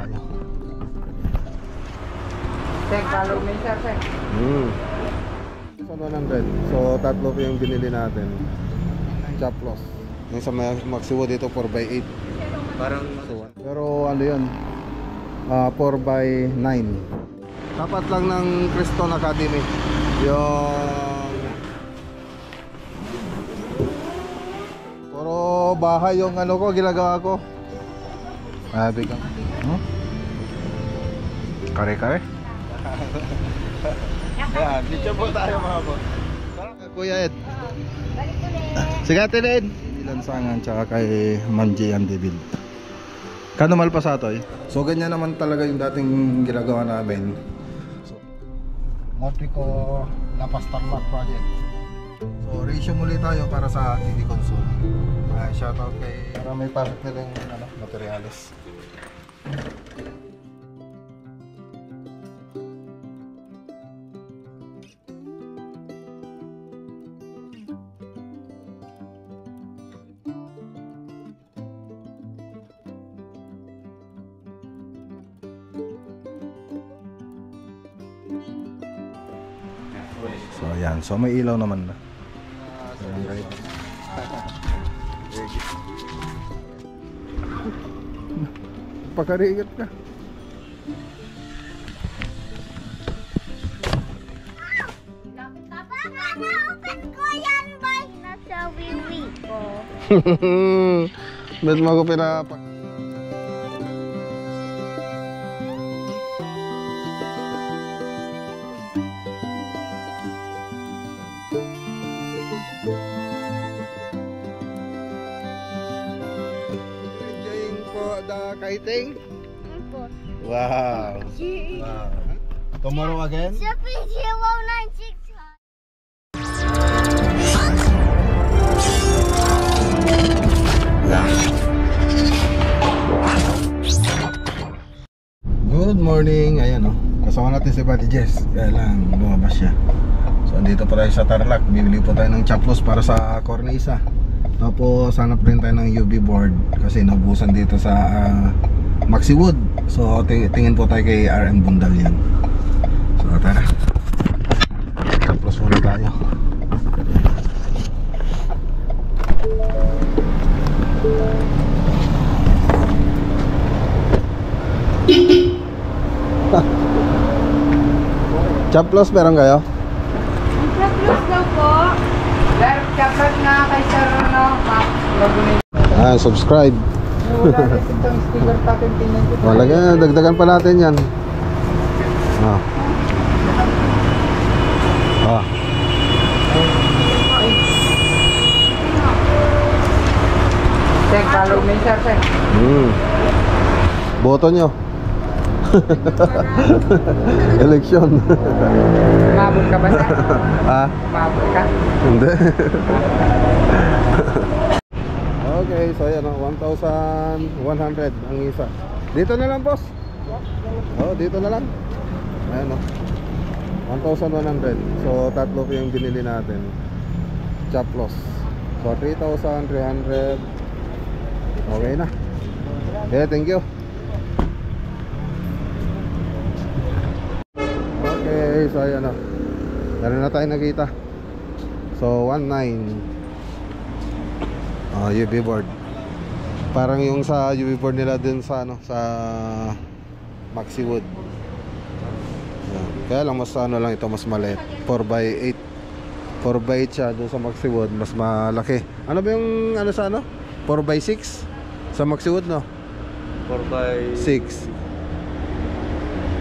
tayo. Seng, follow me sir, seng. So 100. So tatlo po yung binili natin. Chaplos. Yung sa Maxiwood dito 4x8. Parang pero ano yun, 4x9. Tapat lang ng Creston Academy yung puro bahay yung ano ko, ginagawa ko. Sabi ka kare-kare. yan, dito po tayo mga boss. Kuya Ed, sige Ate Ed, Lansangan tsaka kay Manji and David. Kano Malpasatoy. So ganyan naman talaga yung dating ginagawa namin. So Motrico Lapas Tarlac project. So ratio muli tayo para sa TV console. Shoutout kay para may pasok nila yung materials. So ayan, so may ilaw naman na. Pagkarigat ka. Papa, na-open ko yan, boy. Nasa wiwi ko. Ba't mo ako pinapak? Kiting? Wow. Tomorrow again? Good morning. Ayan o. Kasama natin si Buddy Jess. Kaya lang lumabas siya. So andito pa tayo sa Tarlac. Bibili po tayo ng chaplos para sa cornisa. Tapos hanap rin tayo ng UV board kasi naubusan dito sa Maxiwood. So tingin po tayo kay RM Bundal yan. So tara, tapos muna tayo. Chaplos meron kayo? Chaplos daw po. Chaplos nga kay sir, Subscribe. wala rin itong sticker patin tingnan ko. O, lagyan, dagdagan pa natin yan. Seng, follow me sir, seng. Boto nyo. Eleksyon. Mabot ka ba sir? Ha? Mabot ka? Hindi. Okay, so yan o, 1,100 ang isa. Dito na lang, boss. Oh, dito na lang. Ayan o, 1,100. So tatlo po yung binili natin. Chaplos. So 3,300. Okay na. Okay, thank you. Okay, so ayan o, meron na tayo nakita. So 19 UV board. Parang yung sa UV board nila dun sa sa Maxiwood. Kaya lang mas lang ito, mas maliit. 4x8. 4x8 siya dun sa Maxiwood, mas malaki. Ano ba yung sa 4x6 sa Maxiwood, no? 4x6.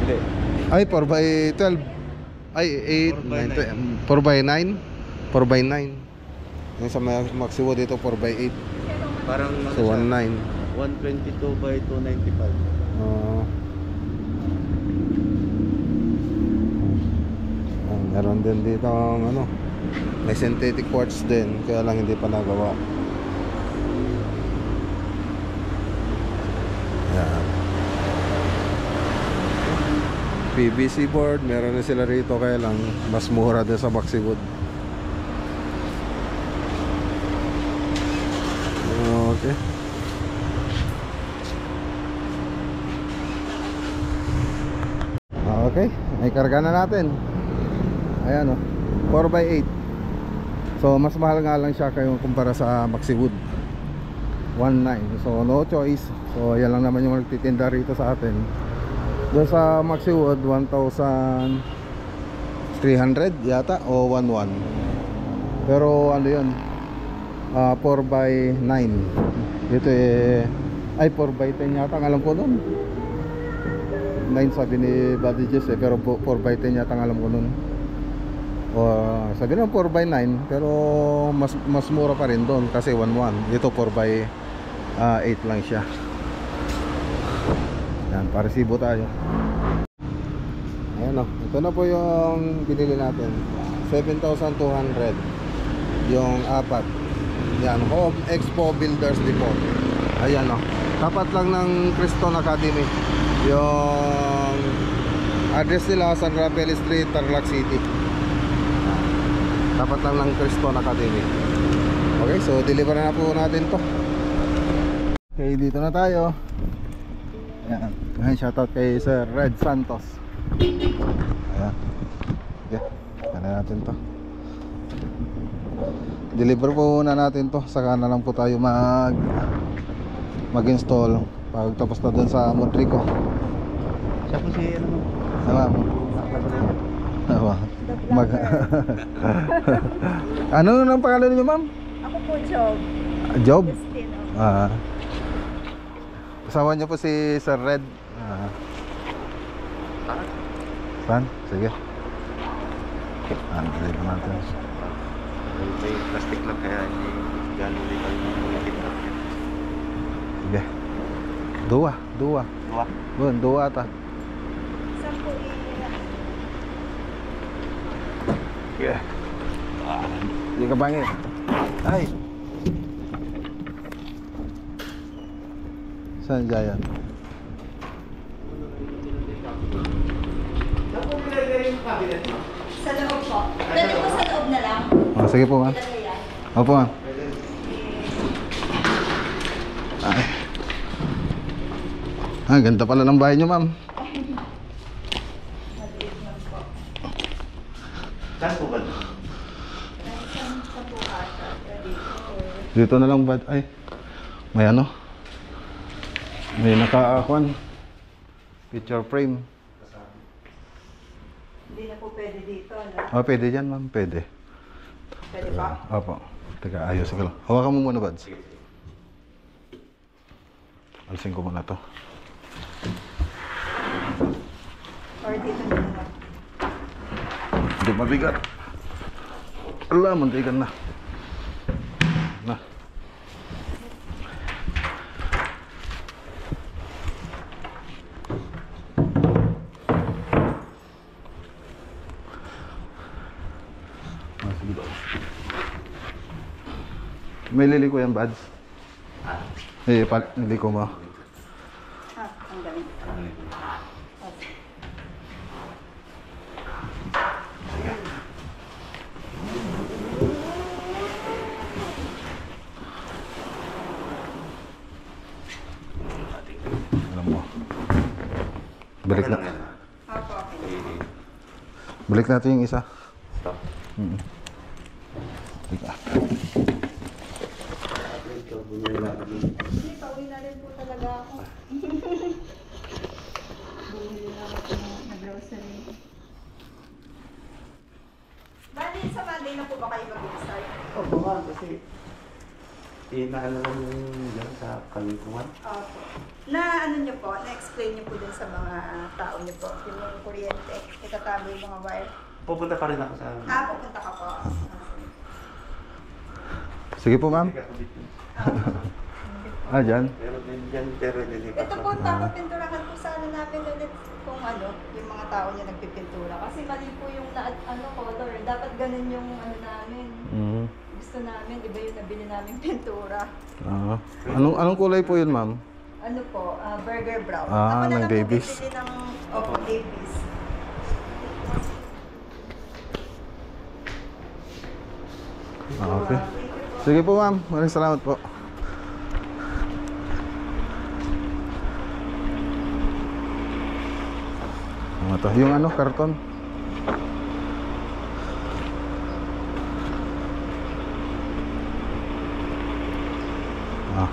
Hindi. Ay, 4x12. Ay, 8, 4x9. 4x9. Yung sa Maxiwood dito 4x8. Parang so 1.9. 122 by 295. Meron din dito ang may synthetic quartz din, kaya lang hindi pa nagawa. Yan. PVC board, meron na sila rito, kaya lang mas mura din sa Maxiwood. Okay. Okay, ay karga na natin. Ayan, oh, 4x8. So mas mahal nga lang siya kayo kumpara sa Maxiwood, 1.9. So no choice. So yan lang naman yung magtitinda rito sa atin. Doon sa Maxiwood 1,300 yata o 1.1. Pero ano yun, 4x9. Dito ay 4x10 yata ang alam ko nun. 9 sabi ni Buddy Jess pero 4x10 yata ang alam ko nun. Sabi ng 4x9 pero mas mura pa rin doon kasi 1.1. Ito 4x8 lang siya. Yan, paresibo tayo. Ayan, ito na po yung binili natin, 7,200 yung apat. Yan, Home Expo Builders Depot. Ayan, tapat lang ng Creston Academy. Yung address nila, San Rafael Street, Tarlac City. Tapat lang ng Creston Academy. Okay, so deliver na po natin to. Okay, dito na tayo. Ayan, shoutout kay Sir Red Santos. Ayan. Okay, na natin to. Deliver po na natin to. Saka na lang po tayo mag-install pag tapos na dun sa Montrico. Siya po si ano? Ma'am. Ano nang pangalan niyo, ma'am? Ako po, Job. Job? Destino. Asawa niyo po si Sir Red. Saan? Sige. Deliver natin. May plastic lang kaya hindi gano'n din yung tindak niya. Sige. Dua. Dua? Dua ata. Saan po Sige. Hindi ka bangin. Ay. Saan dyan? Sa loob po. Dali po sa loob na lang. Sige po, ma'am. Ilagay yan. Opo, ma'am. Ay. Ganda pala ng bahay niyo, ma'am. Saan po ba? Dito na lang ba? Ay. May ano? May naka-akuan. Picture frame. Hindi na po pwede dito, no? Pwede dyan, ma'am. Pwede. Pwede ba? Opo. Teka, ayos ka lang. Hawakan mo muna, Bads. Alisin ko muna to. Or dito na lang. Hindi mabigat. Ala, mantikan na. Na. Sige ba? May liliko yan, Bads. Liliko mo. Ang galing. Alam mo. Balik na. Opo, okay. Balik natin yung isa. Stop. Teka. Hindi, pauwi na rin po talaga ako. Bumili na ako ng grocery. Bali, sa Monday na po ba kayo mag-start? Oo nga, kasi inaano lang yung dyan sa kalikuan. Opo. Na ano nyo po, na-explain nyo po dun sa mga tao nyo po, yung kuryente, itatago yung mga wire. Pupunta pa rin ako sa... Pupunta ka po. Sige po, ma'am. Dyan. Pero din dyan, pero nilipat Ito po, tapos pinturahan po sana namin ulit kung ano, yung mga tao niya nagpipintura. Kasi mali po yung color. Dapat ganun yung ano namin. Gusto namin, iba yung nabili namin pintura. Anong kulay po yun, ma'am? Ano po, burger brown. Ah, Ako na ng lang po Davis. bibili ng, Davis. Okay. Sige po, ma'am. Maraming salamat po. to? Yung ano, karton? Ah.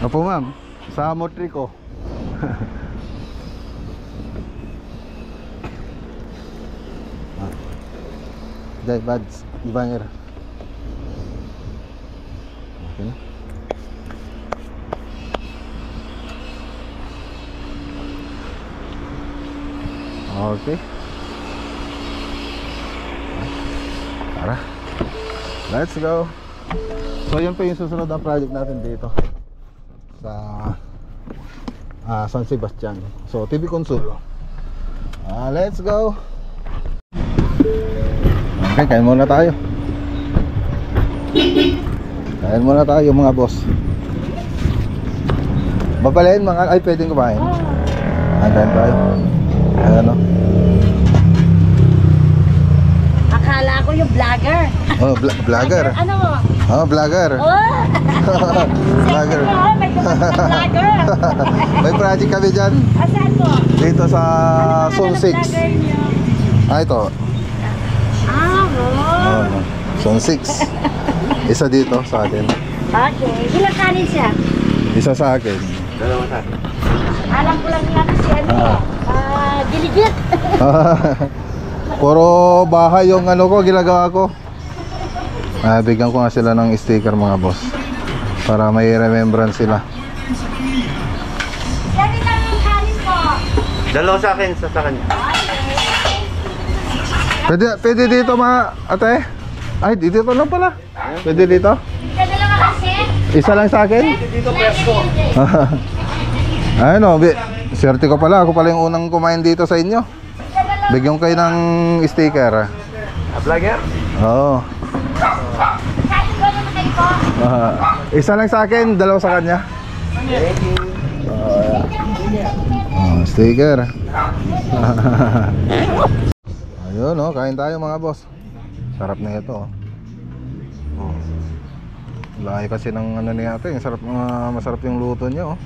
Opo ma'am, sa Motrico. Jai Bads, Ibanger. Okay na. Okay. Tara. Let's go. So yun po yung susunod na project natin dito sa San Sebastian. So TV Consul. Let's go. Okay, kain muna tayo. Kain muna tayo mga boss. Babalayin mga, ay pwedeng kumain. Kain tayo. Ayan o. Akala ko yung vlogger. Oh, vlogger. Ano mo? Oh, vlogger. Oh! Vlogger. May dumating na vlogger. May project kami dyan. Asan mo? Dito sa Ano Zone 6. vlogger niyo? Ito. Oh. Zone 6. Isa dito sa akin. Okay. Ilang kanin siya? Isa sa akin. Dalawa sa akin. Alam ko lang yan si ano Giligit. Puro bahay yung ano ko, ginagawa ko. Bigyan ko nga sila ng sticker mga boss. Para may remembrance sila. Yan ilang kanin po. Dalawa sa akin, sa kanya. Pwede dito mga ate? Ay, dito lang pala. Pwede dito? Pwede lang kasi. Isa lang sa akin? Dito presko. Ayun o, swerte ko pala. Ako pala yung unang kumain dito sa inyo. Bigyan ko kayo ng sticker. Vlogger? Oo. Kanin ko naman kayo po. Isa lang sa akin, dalawa sa kanya. Sticker. Ayun o, kain tayo mga boss. Sarap na ito o. Lahi kasi ng ano niya ito, sarap, masarap yung luto niya o.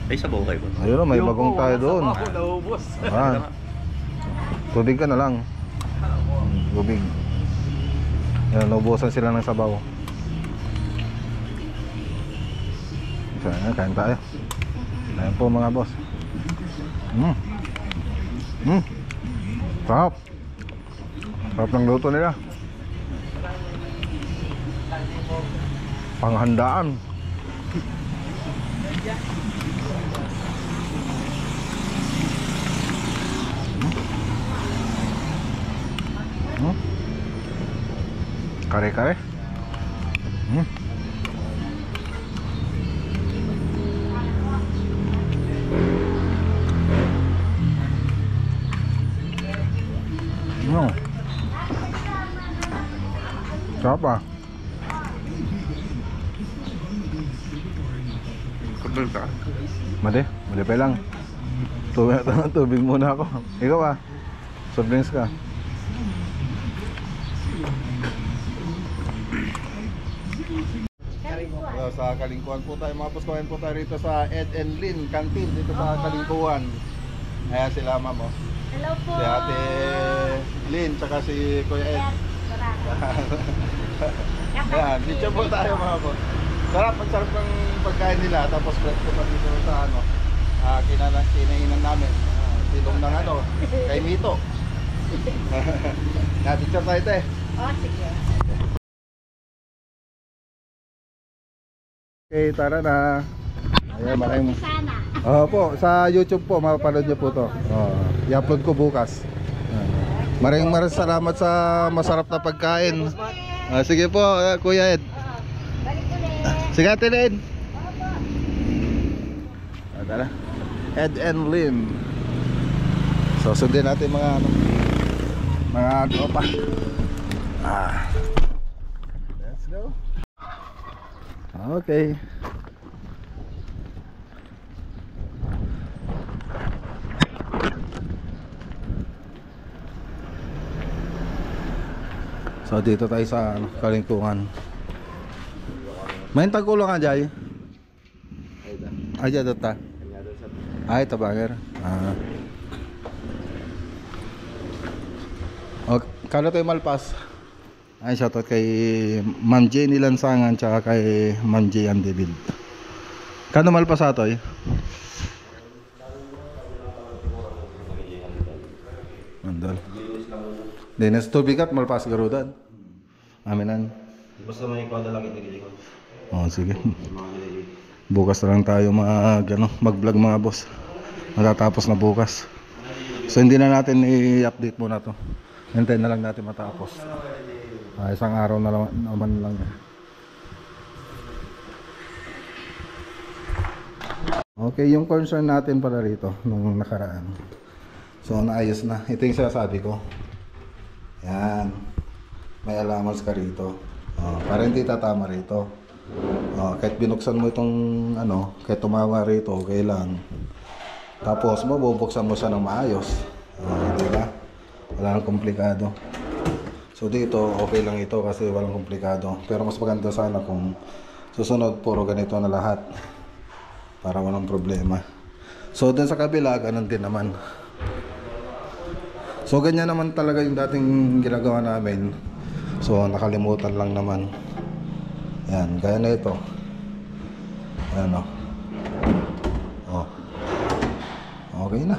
Ay, sabaw kayo ba? Ayun o, may bagong tayo doon. Tubig ka na lang. Tubig. Ayan, naubusan sila ng sabaw. So, ayan, kain tayo. Ayan po mga boss. Sarap. Sarap ng luto nila. Panghandaan. Kare-kare. Sarap ah. Kabal ka? Mali pa lang. Tubig muna ako. Ikaw ah. Soft drinks ka. Sa Kalingkuhan po tayo mga boss. Kumain po tayo rito sa Ed and Lynn Canteen dito sa Kalingkuhan. Ayan sila ma'am oh. Hello po. Si Ate Lynn tsaka si Kuya Ed. Ayan, picture po tayo mga boss. Sarap, ang sarap ng pagkain nila. Tapos bread ko pa dito sa ano, kinainan namin. Silong ng ano, kay Mito. Picture tayo te. Oh, sige. Okay, tara na. Ayan, maraming. Sana. Po, sa YouTube po, mapapanood nyo po to. I-upload ko bukas. Maraming salamat sa masarap na pagkain. Sige po, Kuya Ed. Balik ulit. Sige, Ate Ed. Tara. Ed and Lynn. So, sundin natin mga ano, mga tropa. Let's go. Okay. So dito tayo sa Kalingkungan. May tagkulo nga Jay. Ay dito ta. Ay tabanger. Okay, kano tayo malpas. Ay shoutout kay Ma'am Jenny Lansangan tsaka kay Ma'am J. Andebil. Kano malpas atoy? Andal. Dinas tubigat malpas garudan. Aminan. Basta may kwada lang ito. Oh, sige. Bukas na lang tayo mag-vlog mga boss. Matatapos na bukas. So hindi na natin i-update muna to. Hintayin na lang natin matapos. Isang araw na naman lang. Okay, yung concern natin pala rito nung nakaraan. So naayos na. Ito yung sinasabi ko. Yan. May allowance ka rito. Para hindi tatama rito. Kahit binuksan mo itong kahit tumawa rito, okay lang. Tapos mabubuksan mo siya ng maayos. Diba? Wala nang komplikado. So dito, okay lang ito kasi walang komplikado. Pero mas maganda sana kung susunod puro ganito na lahat. Para walang problema. So dun sa kabila, ganun din naman. So ganyan naman talaga yung dating ginagawa namin. So nakalimutan lang naman. Yan, gaya na ito. Ayan o. Okay na.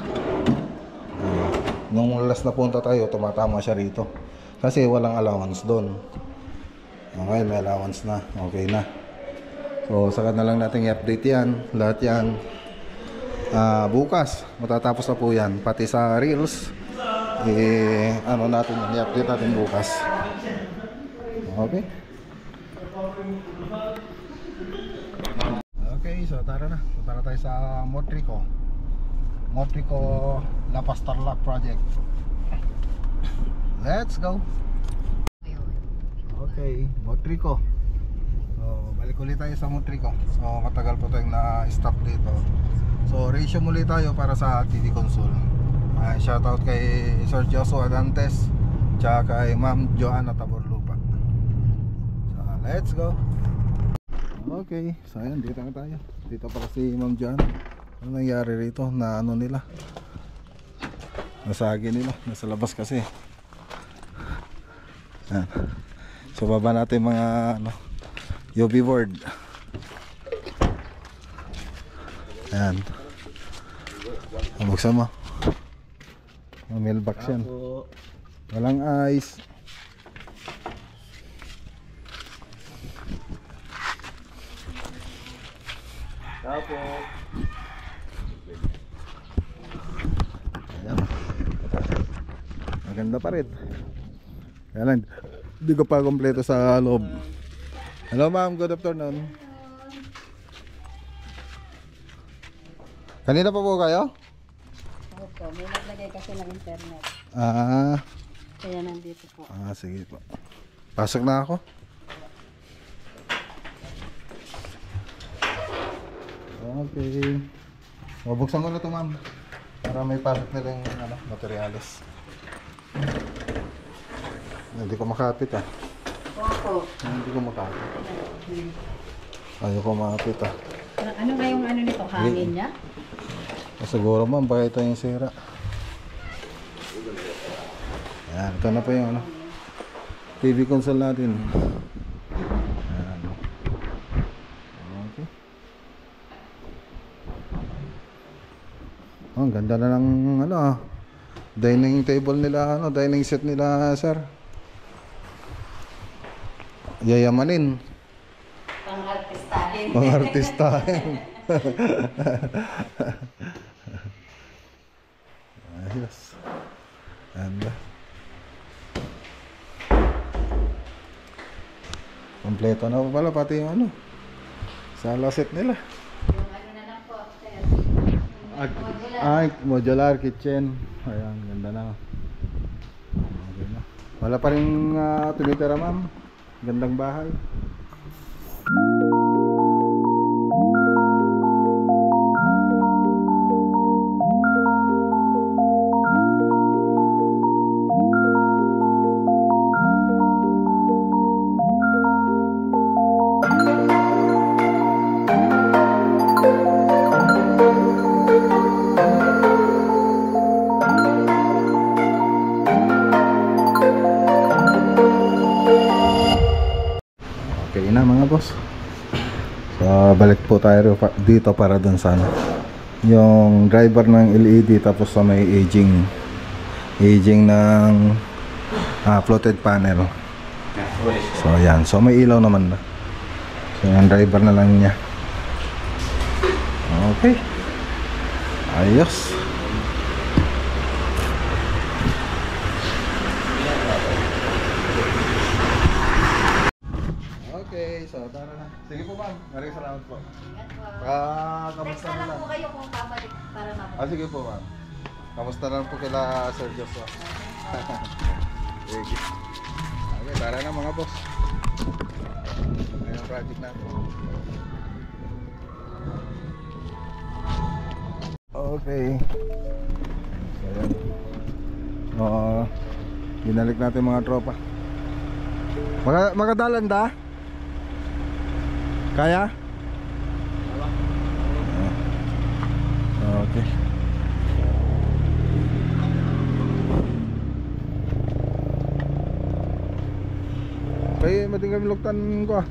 Nung last na punta tayo, tumatama siya rito. Kasi walang allowance doon. Okay, may allowance na. Okay na. So, saka na lang natin i-update yan. Lahat yan. Bukas, matatapos na po yan. Pati sa Reels, natin, i-update natin bukas. Okay. Okay, so tara na. Punta na tayo sa Motrico La Pastarlac Project. Let's go. Okay, Motrico. So, balik ulit tayo sa Motrico. So, matagal po tayong na-stop dito. So, ratio muli tayo para sa TV console. Shoutout kay Sir Joshua Dantes tsaka kay Ma'am Joanna Taborlupa. So, let's go. Okay, so ayan, dito na tayo. Dito pala si Ma'am Joanna. Ano nangyari rito? Na nila? Nasagi nila. Nasa labas kasi. Ayan. So baba natin mga UV board. Ayan. Buksan mo. Mailbox yan. Walang ice. Tapo. Ayan. Maganda pa rin. Kaya lang, hindi ko pa kompleto sa loob. Hello ma'am, good afternoon. Kanina pa po kayo? Opo, may naglagay kasi ng internet. Kaya nandito po. Sige po. Pasok na ako. Okay. Bubuksan ko na ito ma'am. Para may pasok na rin materials. Hindi ko makapit Opo. Hindi ko makapit. Ayaw ko makapit Ano nga yung nito? Hangin niya? Siguro ma'am, baka ito yung sira. Ayan, ito na po yung TV console natin. Ayan. Okay. Ang ganda na ng dining table nila, dining set nila, sir. Yayamanin. Pang-artistahin. Pang-artistahin. Ayos. Anda. Kompleto na pala pati yung sala set nila. Yung na lang po, sir. Modular kitchen. Ayan, ganda na. Okay na. Wala pa rin tumitira ma'am. Gandang bahay. boss. So balik po tayo dito para dun sa ano, yung driver ng LED, tapos sa may aging ng floated panel. So ayan, so may ilaw naman na. So yung driver na lang niya. Okay, ayos. Okay, so tara na. Sige po ma'am, maraming salamat po. Kamusta Text na na lang po kayo kung babalik para mapapalik. sige po ma'am. Kamusta na po kila Sir Joshua? Sige. Okay, tara na mga boss. Ayan ang project natin. Okay. So ayan. Binalik natin mga tropa. Makadalan da? Kaya? Okay. Kaya matinggal luktan ko ah.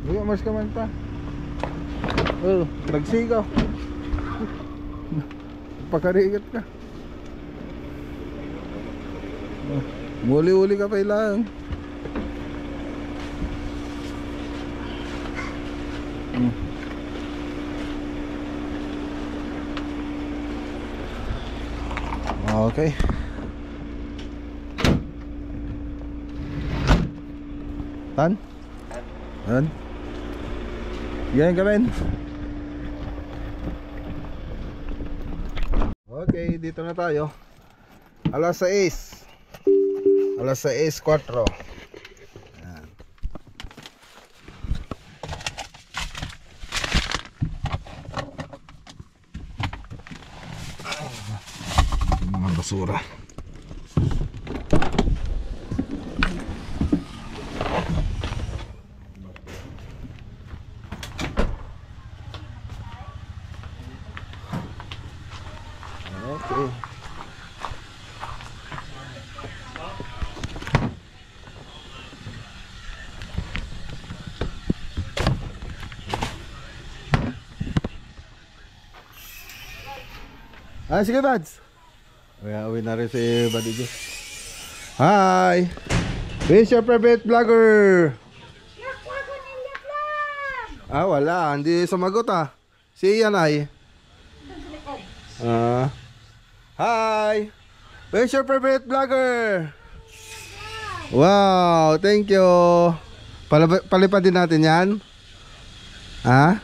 Hindi mas ka man pa. Nagsigaw. Pakarigat ka. Muli-uli ka pa ilang. Okay. Tan? Tan? Yan gawin. Okay, dito na tayo. Alas 6. Alas 6:04. Yan. Mga basura. Okay. Sige Bads. Uwi na rin si Buddy J. Hi! Where's your favorite vlogger? Wala. Hindi sumagot ah. Si Ian ay. Hi! Where's your favorite vlogger? Wow, thank you. Palipad din natin yan. Ha?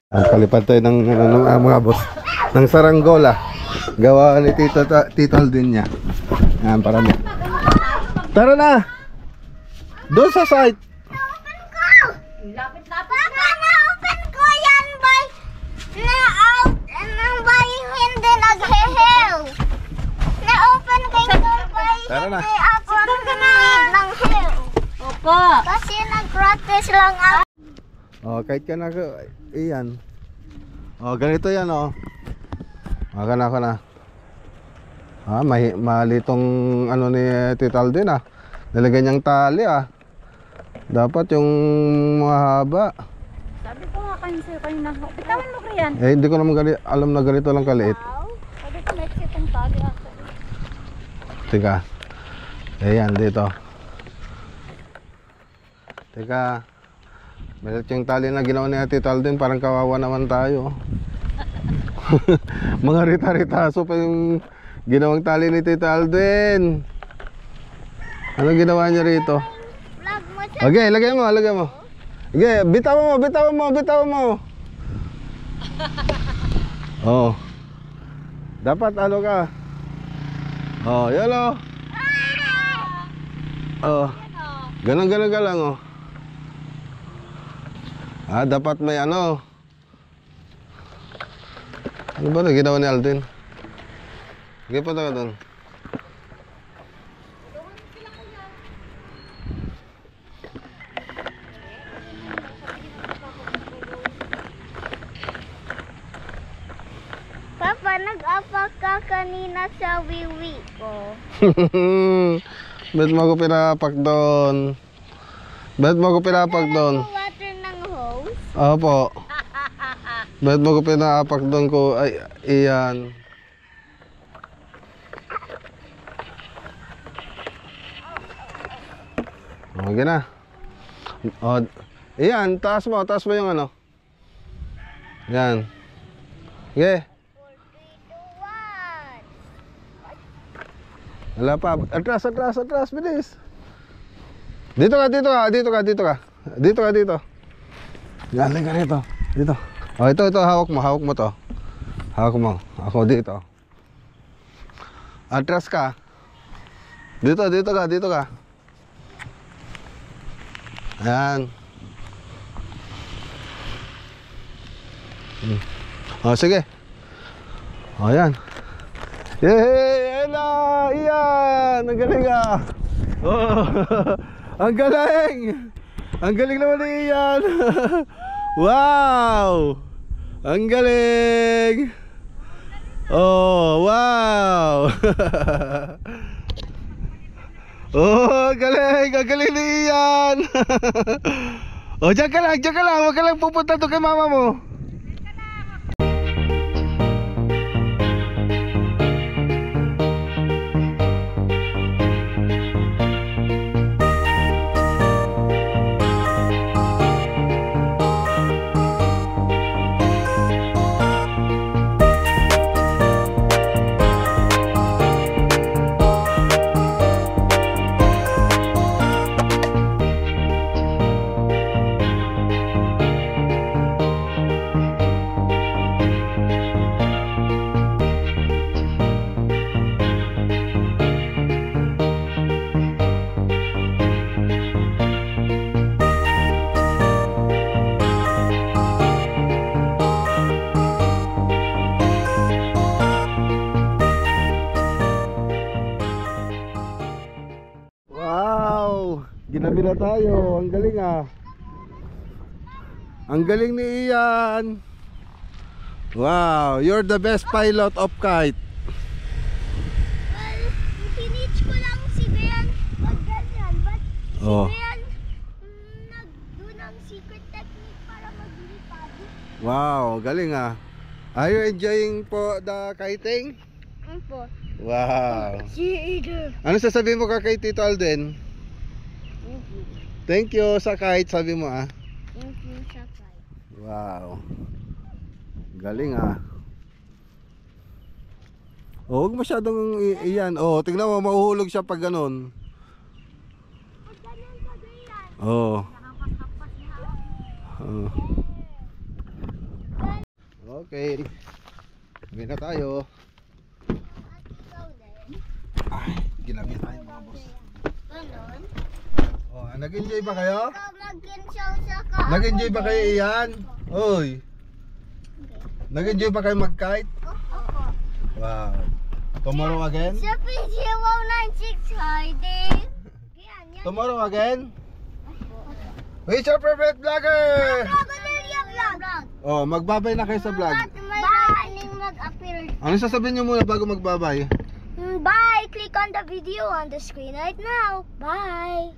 Palipad tayo ng mga boss ng saranggola. Gawa ni Tito Aldin niya. Yan, para niya. Tara na! Doon sa site. Papa, na-open ko yan, boy. Na-open, hindi nag-hehew. Na-open ko yan, boy. Tara na. Hindi ako ng hew. Opo. Kasi nag-practice lang ako. Kahit ka na, iyan. Ganito yan, Ka na. Malitong ano ni Tito Aldin, Nilagyan niyang tali, Dapat yung mahaba. Sabi ko nga kanina, bitawan mo ko yan. Hindi ko naman alam na ganito lang kaliit. Sabi ko may kitang tali ako. Teka. Ayan, dito. Teka. Meron yung tali na ginawa ni Tito Aldin, parang kawawa naman tayo. Mga rita-ritaso pa yung ginawang tali ni Tito Aldin. Anong ginawa niya rito? Vlog mo siya. Okay, lagay mo. Okay, bitawan mo. Dapat ano ka? Yun Ganun ka lang, dapat may ano. Ano ba na ginawa ni Aldin? Okay, punta ka doon. Papa, nag-apa ka kanina sa wiwi ko. Ba't mo ko pinapak doon? Ba't mo ko pinapak doon? Water ng hose. Opo. Ba't mo ko pinapak doon ko? Ay, iyan. Okay na. O, iyan, taas mo yung ano. Yan. Okay. 4, 3, 2, 1. Wala pa. Atras, bilis. Dito ka. Dito. Galing ka rito. Dito. O, ito, hawak mo to. Hawak mo. Ako dito. Atras ka. Dito ka. Ayan. O, sige. O, ayan. Yay! Ella! Iyan! Ang galing ah! Oh, ang galing! Ang galing naman ni Iyan! Wow! Ang galing! Oh, wow! Oh, ang galing! Ang galing ni Iyan! Oh, dyan ka lang! Huwag ka lang pupunta doon kay mama mo! Ginabi na tayo. Ang galing ah. Ang galing ni Ian. Wow, you're the best pilot of kite. Well, tinitch ko lang si Brian pag ganyan. But Oh. si Brian nagdo ng secret technique para maglipad. Wow, galing ah. Are you enjoying po the kiting? Po. Wow. Si Ida. Ano sasabihin mo kay Tito Alden? Thank you sa kite, sabi mo ah. Thank you, Sakay. Wow. Galing ah. Oh, huwag masyadong iyan. Oh, tingnan mo, mahuhulog siya pag ganun. Pag ganyan ka, Brian. Oh. Nakakasapas niya. Oh. Okay. Uwi na tayo. At ikaw din. Ay, ginabi tayo mga boss. Ganon. Oh, nag-enjoy ba kayo? Ikaw mag-ginsaw sa ka. Nag-enjoy ba kayo iyan? Oy. Nag-enjoy ba kayo mag-kite? Ako. Wow. Tomorrow again? Sa PG196 hiding. Yan, yan. Tomorrow again? Who's your favorite vlogger? Dragonilia vlog. Oh, magbabay na kayo sa vlog. Bye! Mag-appear. Ano sasabihin nyo muna bago magbabay? Bye! Click on the video on the screen right now. Bye!